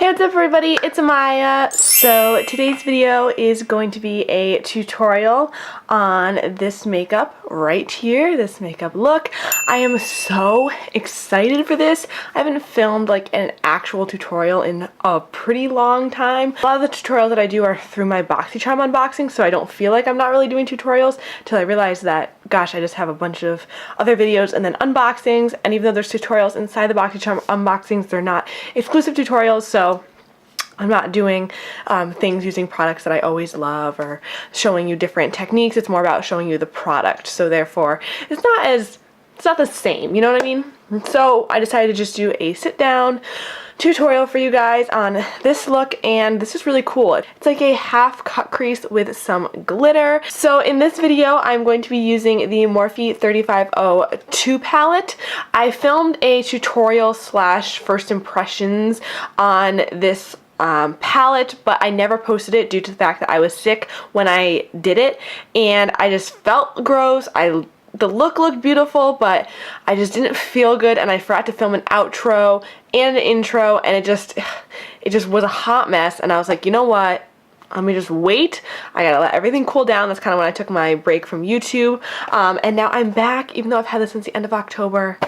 Hey, what's up everybody? It's Amaya. So today's video is going to be a tutorial on this makeup right here, this makeup look. I am so excited for this. I haven't filmed like an actual tutorial in a pretty long time. A lot of the tutorials that I do are through my BoxyCharm unboxing, so I don't feel like I'm not really doing tutorials till I realize that, gosh, I just have a bunch of other videos and then unboxings, and even though there's tutorials inside the BoxyCharm unboxings, they're not exclusive tutorials, so I'm not doing things using products that I always love or showing you different techniques. It's more about showing you the product. So therefore, it's not the same, you know what I mean? So I decided to just do a sit down tutorial for you guys on this look, and this is really cool. It's like a half cut crease with some glitter. So in this video, I'm going to be using the Morphe 35O2 palette. I filmed a tutorial slash first impressions on this palette, but I never posted it due to the fact that I was sick when I did it, and I just felt gross. The look looked beautiful, but I just didn't feel good, and I forgot to film an outro and an intro, and it just was a hot mess. And I was like, you know what? Let me just wait. I gotta let everything cool down. That's kind of when I took my break from YouTube, and now I'm back, even though I've had this since the end of October.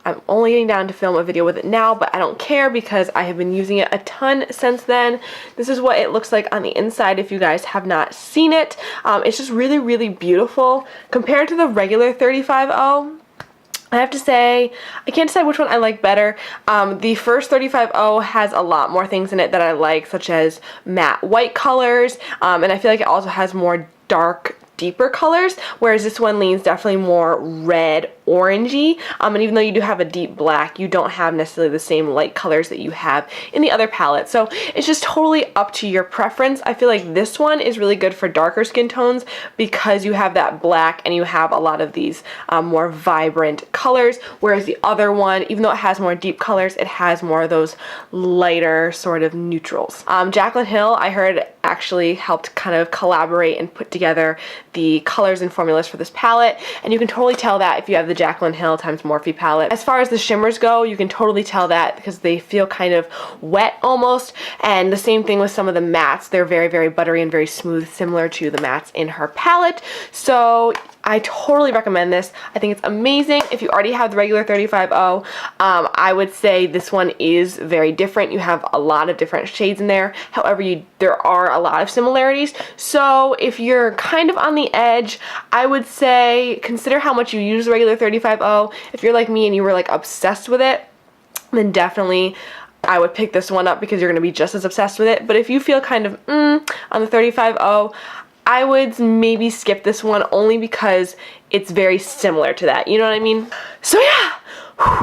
I'm only getting down to film a video with it now, but I don't care because I have been using it a ton since then. This is what it looks like on the inside if you guys have not seen it. It's just really, really beautiful. Compared to the regular 35O, I have to say, I can't decide which one I like better. The first 35O has a lot more things in it that I like, such as matte white colors, and I feel like it also has more dark, deeper colors, whereas this one leans definitely more red orangey, and even though you do have a deep black, you don't have necessarily the same light colors that you have in the other palette. So it's just totally up to your preference. I feel like this one is really good for darker skin tones because you have that black and you have a lot of these more vibrant colors, whereas the other one, even though it has more deep colors, it has more of those lighter sort of neutrals. Jaclyn Hill, I heard, actually helped kind of collaborate and put together the colors and formulas for this palette, and you can totally tell that if you have the Jaclyn Hill times Morphe palette. As far as the shimmers go, you can totally tell that because they feel kind of wet almost, and the same thing with some of the mattes. They're very, very buttery and very smooth, similar to the mattes in her palette. So I totally recommend this. I think it's amazing. If you already have the regular 35O, I would say this one is very different. You have a lot of different shades in there. However, there are a lot of similarities. So if you're kind of on the edge, I would say consider how much you use the regular 35O. If you're like me and you were like obsessed with it, then definitely I would pick this one up because you're going to be just as obsessed with it. But if you feel kind of on the 35O, I would maybe skip this one only because it's very similar to that. You know what I mean? So yeah,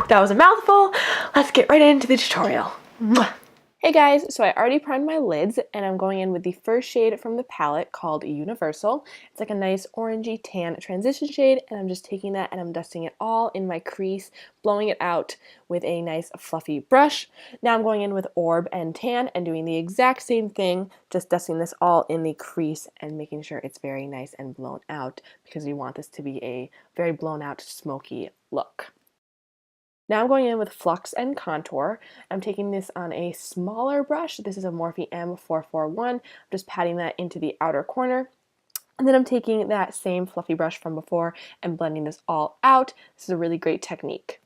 that was a mouthful. Let's get right into the tutorial. Mwah. Hey guys, so I already primed my lids and I'm going in with the first shade from the palette called Universal. It's like a nice orangey tan transition shade, and I'm just taking that and I'm dusting it all in my crease, blowing it out with a nice fluffy brush. Now I'm going in with Orb and Tan and doing the exact same thing, just dusting this all in the crease and making sure it's very nice and blown out because we want this to be a very blown out smoky look. Now I'm going in with Flux and Contour. I'm taking this on a smaller brush. This is a Morphe M441. I'm just patting that into the outer corner. And then I'm taking that same fluffy brush from before and blending this all out. This is a really great technique.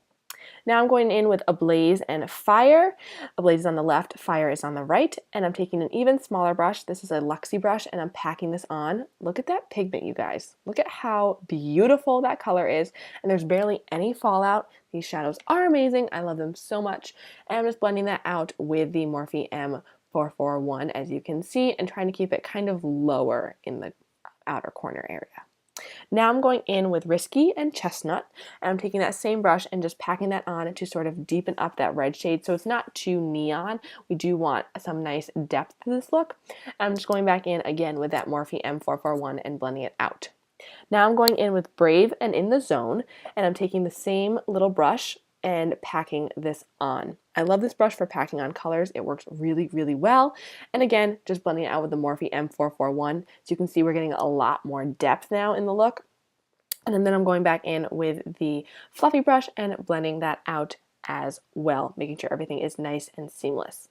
Now I'm going in with Ablaze and Fire. Ablaze is on the left, Fire is on the right, and I'm taking an even smaller brush. This is a Luxie brush, and I'm packing this on. Look at that pigment, you guys. Look at how beautiful that color is, and there's barely any fallout. These shadows are amazing. I love them so much. And I'm just blending that out with the Morphe M441, as you can see, and trying to keep it kind of lower in the outer corner area. Now I'm going in with Risky and Chestnut, and I'm taking that same brush and just packing that on to sort of deepen up that red shade so it's not too neon. We do want some nice depth to this look. And I'm just going back in again with that Morphe M441 and blending it out. Now I'm going in with Brave and In the Zone, and I'm taking the same little brush and packing this on. I love this brush for packing on colors. It works really, really well. And again, just blending it out with the Morphe M441. So you can see we're getting a lot more depth now in the look. And then I'm going back in with the fluffy brush and blending that out as well, making sure everything is nice and seamless.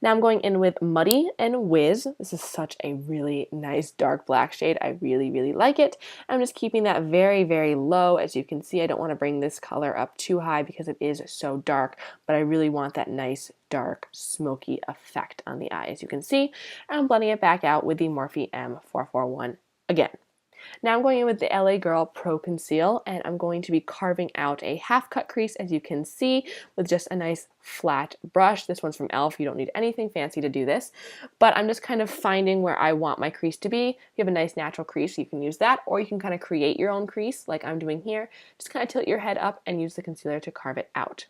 Now I'm going in with Muddy and Wiz. This is such a really nice dark black shade. I really, really like it. I'm just keeping that very, very low. As you can see, I don't want to bring this color up too high because it is so dark, but I really want that nice, dark, smoky effect on the eye, as you can see. And I'm blending it back out with the Morphe M441 again. Now I'm going in with the LA Girl Pro Conceal, and I'm going to be carving out a half cut crease, as you can see, with just a nice flat brush. This one's from e.l.f. You don't need anything fancy to do this, but I'm just kind of finding where I want my crease to be. If you have a nice natural crease, you can use that, or you can kind of create your own crease like I'm doing here. Just kind of tilt your head up and use the concealer to carve it out.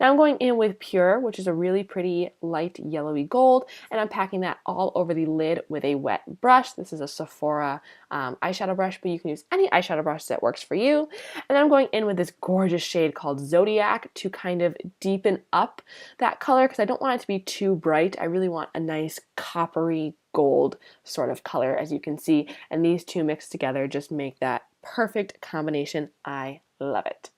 Now I'm going in with Pure, which is a really pretty light yellowy gold, and I'm packing that all over the lid with a wet brush. This is a Sephora eyeshadow brush, but you can use any eyeshadow brush that works for you. And then I'm going in with this gorgeous shade called Zodiac to kind of deepen up that color because I don't want it to be too bright. I really want a nice coppery gold sort of color, as you can see, and these two mixed together just make that perfect combination. I love it.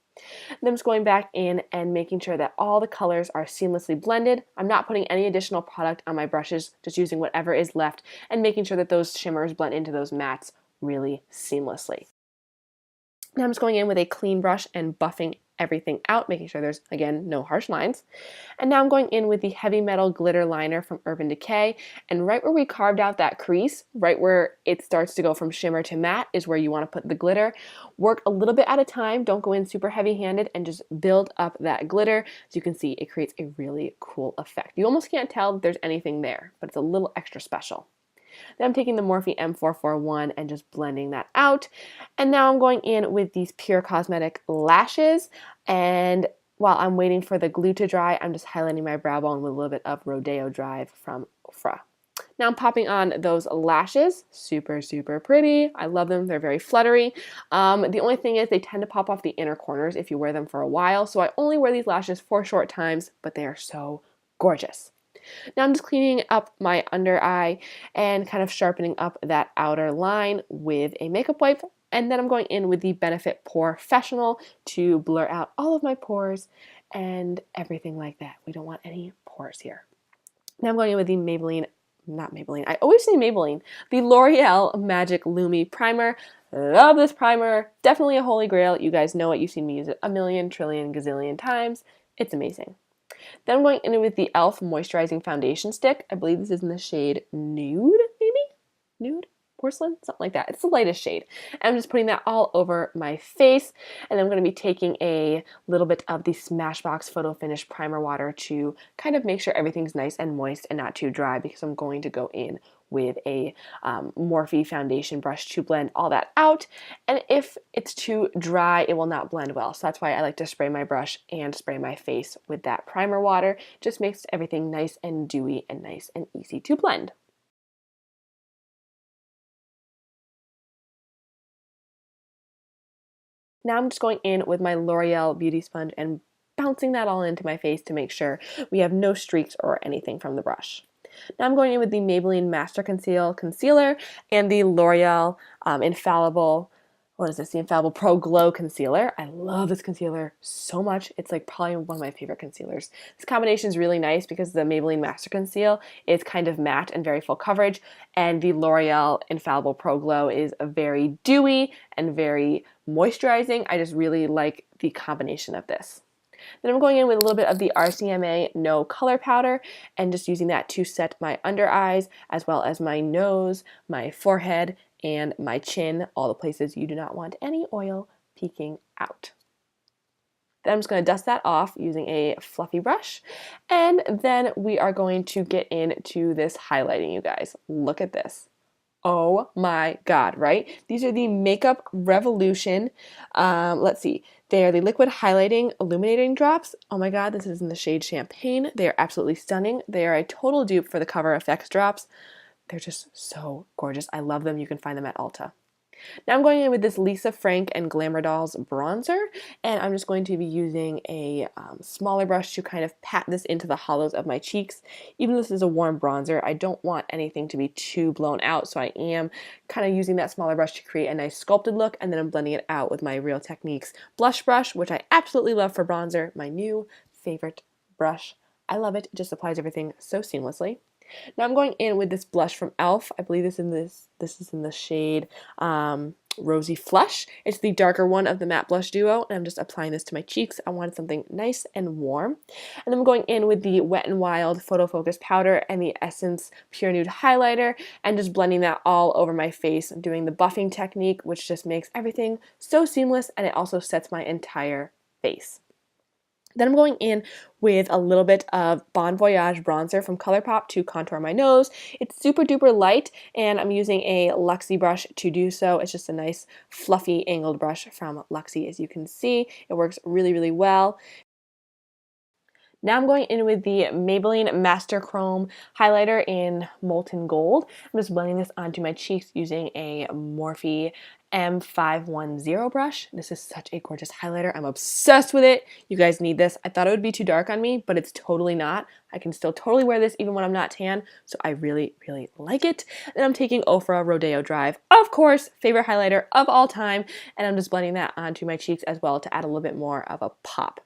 Then I'm just going back in and making sure that all the colors are seamlessly blended. I'm not putting any additional product on my brushes, just using whatever is left and making sure that those shimmers blend into those mattes really seamlessly. Now I'm just going in with a clean brush and buffing everything out, making sure there's, again, no harsh lines. And now I'm going in with the Heavy Metal Glitter Liner from Urban Decay, and right where we carved out that crease, right where it starts to go from shimmer to matte is where you want to put the glitter. Work a little bit at a time, don't go in super heavy-handed, and just build up that glitter. As you can see, it creates a really cool effect. You almost can't tell that there's anything there, but it's a little extra special. Then I'm taking the Morphe M441 and just blending that out. And now I'm going in with these Pure Cosmetic lashes. And while I'm waiting for the glue to dry, I'm just highlighting my brow bone with a little bit of Rodeo Drive from Ofra. Now I'm popping on those lashes. Super, super pretty. I love them. They're very fluttery. The only thing is they tend to pop off the inner corners if you wear them for a while. So I only wear these lashes for short times, but they are so gorgeous. Now I'm just cleaning up my under eye and kind of sharpening up that outer line with a makeup wipe. And then I'm going in with the Benefit Porefessional to blur out all of my pores and everything like that. We don't want any pores here. Now I'm going in with the I always say Maybelline, the L'Oreal Magic Lumi Primer. Love this primer. Definitely a holy grail. You guys know it. You've seen me use it a million, trillion, gazillion times. It's amazing. Then I'm going in with the e.l.f. Moisturizing Foundation Stick. I believe this is in the shade Nude, maybe? Nude? Porcelain? Something like that. It's the lightest shade. And I'm just putting that all over my face. And then I'm going to be taking a little bit of the Smashbox Photo Finish Primer Water to kind of make sure everything's nice and moist and not too dry, because I'm going to go in with a Morphe foundation brush to blend all that out. And if it's too dry, it will not blend well. So that's why I like to spray my brush and spray my face with that primer water. Just makes everything nice and dewy and nice and easy to blend. Now I'm just going in with my L'Oreal Beauty Sponge and bouncing that all into my face to make sure we have no streaks or anything from the brush. Now I'm going in with the Maybelline Master Conceal Concealer and the L'Oreal Infallible, the Infallible Pro Glow Concealer. I love this concealer so much. It's like probably one of my favorite concealers. This combination is really nice because the Maybelline Master Conceal is kind of matte and very full coverage, and the L'Oreal Infallible Pro Glow is a very dewy and very moisturizing. I just really like the combination of this. Then I'm going in with a little bit of the RCMA No Color Powder and just using that to set my under eyes as well as my nose, my forehead, and my chin, all the places you do not want any oil peeking out. Then I'm just going to dust that off using a fluffy brush, and then we are going to get into this highlighting, you guys. Look at this. Oh my God, right? These are the Makeup Revolution, let's see, they are the liquid highlighting illuminating drops. Oh my God, this is in the shade Champagne. They are absolutely stunning. They are a total dupe for the Cover FX drops. They're just so gorgeous. I love them. You can find them at Ulta. Now I'm going in with this Lisa Frank and Glamour Dolls bronzer, and I'm just going to be using a smaller brush to kind of pat this into the hollows of my cheeks. Even though this is a warm bronzer, I don't want anything to be too blown out, so I am kind of using that smaller brush to create a nice sculpted look, and then I'm blending it out with my Real Techniques blush brush, which I absolutely love for bronzer, my new favorite brush. I love it. It just applies everything so seamlessly. Now I'm going in with this blush from e.l.f. I believe this is in the shade Rosy Flush. It's the darker one of the matte blush duo, and I'm just applying this to my cheeks. I wanted something nice and warm. And then I'm going in with the Wet n Wild Photo Focus powder and the Essence Pure Nude highlighter, and just blending that all over my face. I'm doing the buffing technique, which just makes everything so seamless, and it also sets my entire face. Then I'm going in with a little bit of Bon Voyage bronzer from ColourPop to contour my nose. It's super duper light, and I'm using a Luxie brush to do so. It's just a nice fluffy angled brush from Luxie, as you can see. It works really, really well. Now I'm going in with the Maybelline Master Chrome highlighter in Molten Gold. I'm just blending this onto my cheeks using a Morphe M510 brush. This is such a gorgeous highlighter. I'm obsessed with it. You guys need this. I thought it would be too dark on me, but it's totally not. I can still totally wear this even when I'm not tan, so I really, really like it. Then I'm taking Ofra Rodeo Drive, of course, favorite highlighter of all time, and I'm just blending that onto my cheeks as well to add a little bit more of a pop.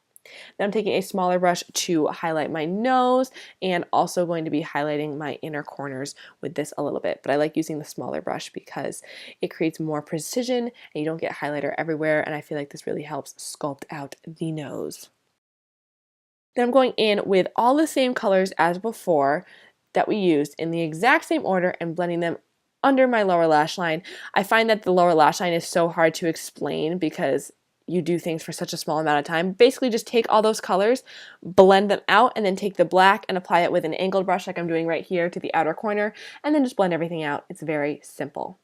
Then I'm taking a smaller brush to highlight my nose, and also going to be highlighting my inner corners with this a little bit. But I like using the smaller brush because it creates more precision and you don't get highlighter everywhere, and I feel like this really helps sculpt out the nose. Then I'm going in with all the same colors as before that we used in the exact same order and blending them under my lower lash line. I find that the lower lash line is so hard to explain because you do things for such a small amount of time. Basically just take all those colors, blend them out, and then take the black and apply it with an angled brush like I'm doing right here to the outer corner, and then just blend everything out. It's very simple.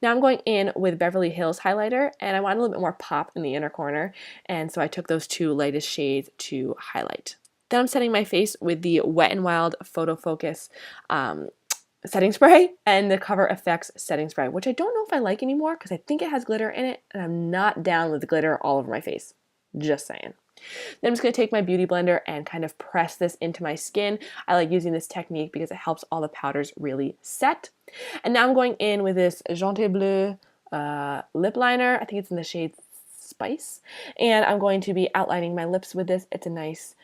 Now I'm going in with Beverly Hills highlighter, and I want a little bit more pop in the inner corner, and so I took those two lightest shades to highlight. Then I'm setting my face with the Wet n Wild Photo Focus setting spray and the Cover FX setting spray, which I don't know if I like anymore because I think it has glitter in it, and I'm not down with glitter all over my face. Just saying. Then I'm just going to take my beauty blender and kind of press this into my skin. I like using this technique because it helps all the powders really set. And now I'm going in with this Gentil Bleu lip liner. I think it's in the shade Spice. And I'm going to be outlining my lips with this. It's a nice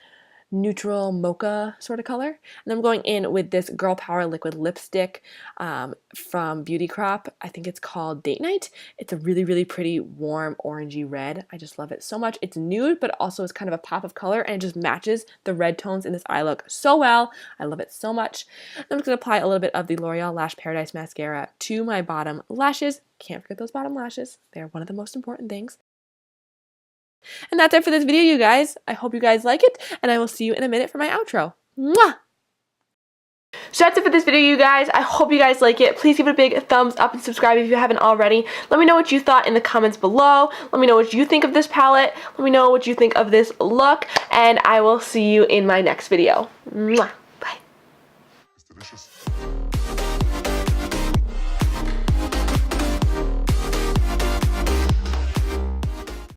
neutral mocha sort of color. And I'm going in with this Girl Power liquid lipstick from Beauty Crop. I think it's called Date Night. It's a really, really pretty warm orangey red. I just love it so much. It's nude, but also is kind of a pop of color, and it just matches the red tones in this eye look so well. I love it so much. I'm just going to apply a little bit of the L'Oreal Lash Paradise mascara to my bottom lashes. Can't forget those bottom lashes. They're one of the most important things. And that's it for this video, you guys. I hope you guys like it, and I will see you in a minute for my outro. Mwah! So that's it for this video, you guys. I hope you guys like it. Please give it a big thumbs up and subscribe if you haven't already. Let me know what you thought in the comments below. Let me know what you think of this palette. Let me know what you think of this look, and I will see you in my next video. Mwah! Bye.